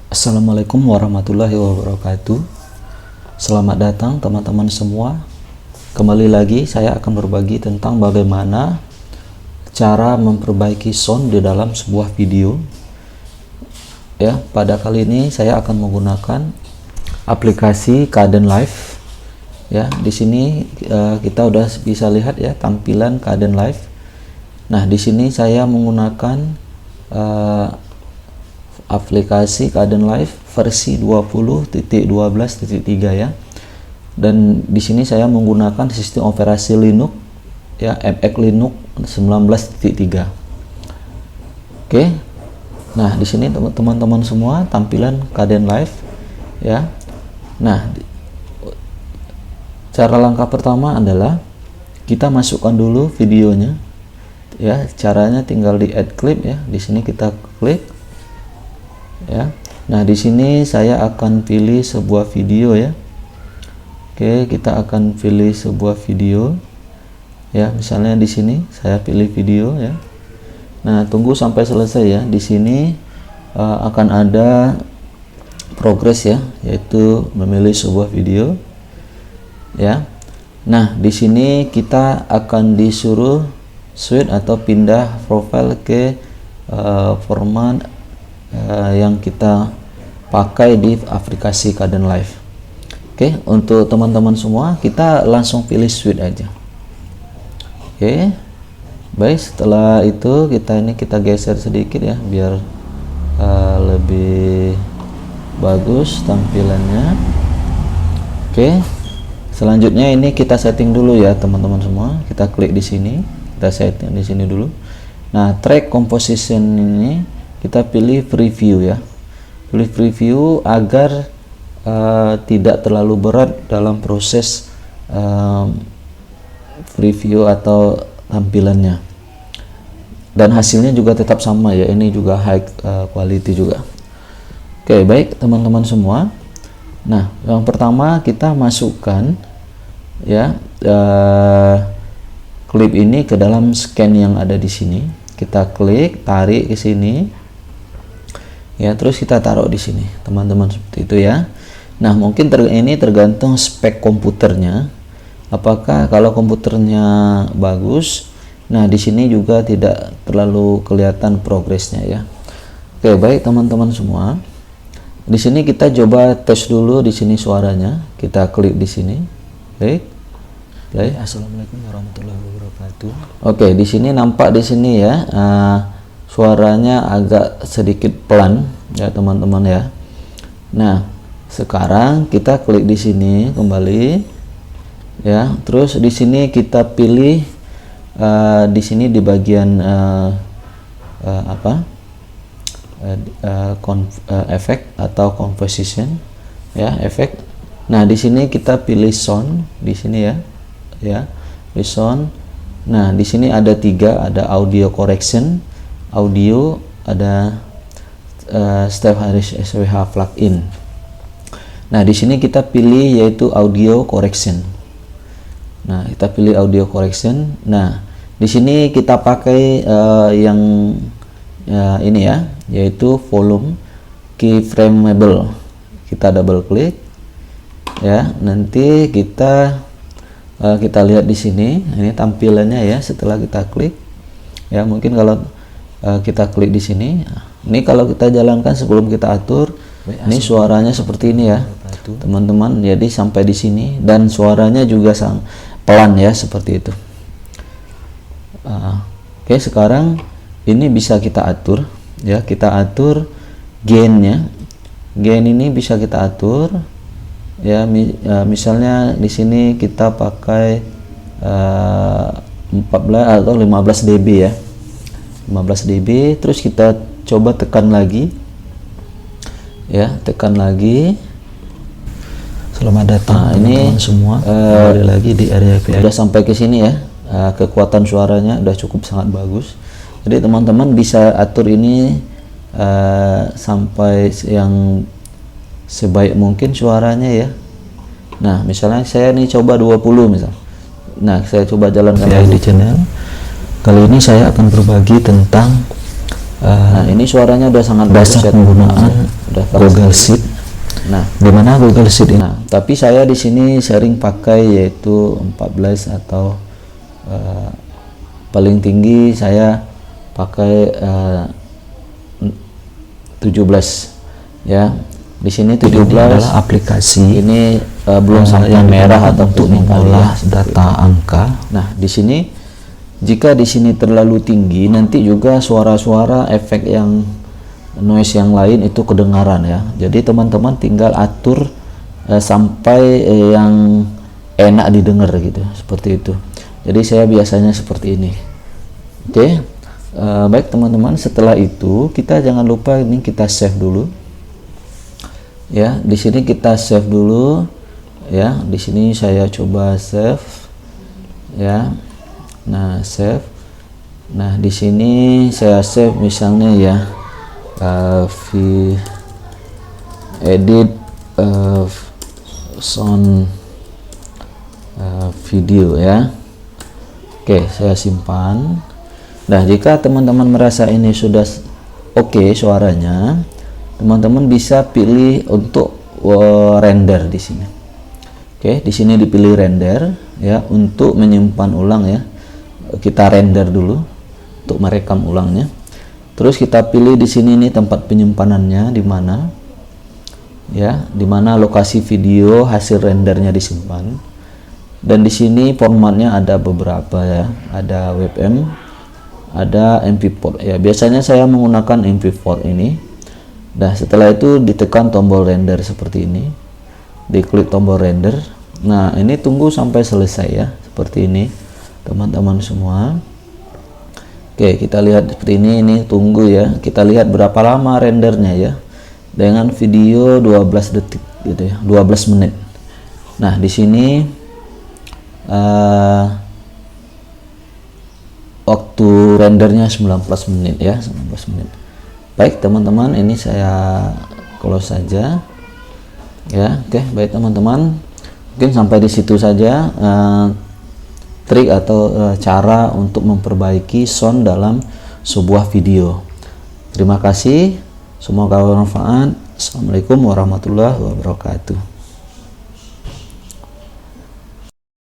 Assalamualaikum warahmatullahi wabarakatuh. Selamat datang teman-teman semua. Kembali lagi saya akan berbagi tentang bagaimana cara memperbaiki sound di dalam sebuah video. Ya, pada kali ini saya akan menggunakan aplikasi Kdenlive. Ya, di sini kita udah bisa lihat ya tampilan Kdenlive. Nah, di sini saya menggunakan aplikasi Kdenlive versi 20.12.3 ya. Dan di sini saya menggunakan sistem operasi Linux ya, MX Linux 19.3. Oke. Nah, di sini teman-teman semua tampilan Kdenlive ya. Nah, cara langkah pertama adalah kita masukkan dulu videonya ya. Caranya tinggal di add clip ya. Di sini kita klik ya. Nah, di sini saya akan pilih sebuah video ya. Oke, kita akan pilih sebuah video ya. Misalnya di sini saya pilih video ya. Nah, tunggu sampai selesai ya. Di sini akan ada progres ya, yaitu memilih sebuah video ya. Nah, di sini kita akan disuruh switch atau pindah profile ke format yang kita pakai di aplikasi Kdenlive. Oke, untuk teman-teman semua kita langsung pilih switch aja. Oke, baik, setelah itu kita geser sedikit ya biar lebih bagus tampilannya. Oke, selanjutnya ini kita setting dulu ya teman-teman semua. Kita klik di sini, kita setting di sini dulu. Nah, track composition ini kita pilih preview ya. Pilih preview agar tidak terlalu berat dalam proses preview atau tampilannya. Dan hasilnya juga tetap sama ya. Ini juga high quality juga. Oke, baik teman-teman semua. Nah, yang pertama kita masukkan ya klip ini ke dalam scan yang ada di sini. Kita klik, tarik ke sini. Ya, terus kita taruh di sini, teman-teman, seperti itu ya. Nah, mungkin ini tergantung spek komputernya. Apakah kalau komputernya bagus, nah di sini juga tidak terlalu kelihatan progresnya ya. Oke, baik teman-teman semua. Di sini kita coba tes dulu di sini suaranya. Kita klik di sini. Baik. Play. Assalamualaikum warahmatullahi wabarakatuh. Oke, di sini nampak di sini ya. Suaranya agak sedikit pelan ya teman-teman ya. Nah, sekarang kita klik di sini kembali ya. Terus di sini kita pilih di sini di bagian efek atau composition ya, efek. Nah, di sini kita pilih sound di sini ya. Ya, pilih sound. Nah, di sini ada 3, ada audio correction, audio, ada Steve Harris SWH plugin. Nah, di sini kita pilih yaitu audio correction. Nah, kita pilih audio correction. Nah, di sini kita pakai yang ini ya, yaitu volume keyframeable. Kita double klik ya. Nanti kita lihat di sini. Ini tampilannya ya setelah kita klik. Ya, mungkin kalau kita klik di sini, ini kalau kita jalankan sebelum kita atur, ini suaranya seperti ini ya teman-teman. Jadi sampai di sini, dan suaranya juga sangat pelan ya, seperti itu. Oke, sekarang ini bisa kita atur ya. Kita atur gainnya. Gain ini bisa kita atur ya. Misalnya di sini kita pakai 14 atau 15 dB ya. 15 dB, terus kita coba tekan lagi ya, tekan lagi. Selamat datang ini semua. Kembali lagi di area udah sampai ke sini ya. Kekuatan suaranya udah cukup sangat bagus. Jadi teman-teman bisa atur ini sampai yang sebaik mungkin suaranya ya. Nah, misalnya saya nih coba 20 misal. Nah, saya coba jalankan di channel. Kali ini saya akan berbagi tentang nah, ini suaranya udah sangat dasar bagus ya, penggunaan Sudah Google Sheet. Nah, Di mana Google Sheet ini? nah, tapi saya di sini sering pakai yaitu 14 atau paling tinggi saya pakai 17 ya. Di sini 17 adalah aplikasi ini belum sampai yang merah atau untuk kuning kali ya. mengolah data angka. Nah, di sini jika di sini terlalu tinggi, nanti juga suara-suara efek yang noise yang lain itu kedengaran ya. Jadi teman-teman tinggal atur sampai yang enak didengar gitu, seperti itu. Jadi saya biasanya seperti ini. Oke. Baik teman-teman, setelah itu kita jangan lupa ini kita save dulu. Ya, di sini kita save dulu ya. Di sini saya coba save ya. Nah, save. Nah, di sini saya save misalnya ya edit sound video ya. Oke, saya simpan. Nah, jika teman-teman merasa ini sudah oke suaranya, teman-teman bisa pilih untuk render di sini. Oke, di sini dipilih render ya untuk menyimpan ulang ya. Kita render dulu untuk merekam ulangnya. Terus kita pilih di sini nih tempat penyimpanannya di mana. Ya, di mana lokasi video hasil rendernya disimpan. Dan di sini formatnya ada beberapa ya. Ada WebM, ada MP4 ya. Biasanya saya menggunakan MP4 ini. Nah, setelah itu ditekan tombol render seperti ini, diklik tombol render. Nah, ini tunggu sampai selesai ya, seperti ini teman-teman semua. Oke, kita lihat seperti ini tunggu ya. Kita lihat berapa lama rendernya ya, dengan video 12 detik gitu ya, 12 menit. Nah, di sini waktu rendernya 19 menit ya, 19 menit. Baik teman-teman, ini saya close saja ya. Oke, baik teman-teman, mungkin sampai di situ saja trik atau cara untuk memperbaiki sound dalam sebuah video. Terima kasih, semoga bermanfaat. Assalamualaikum warahmatullahi wabarakatuh.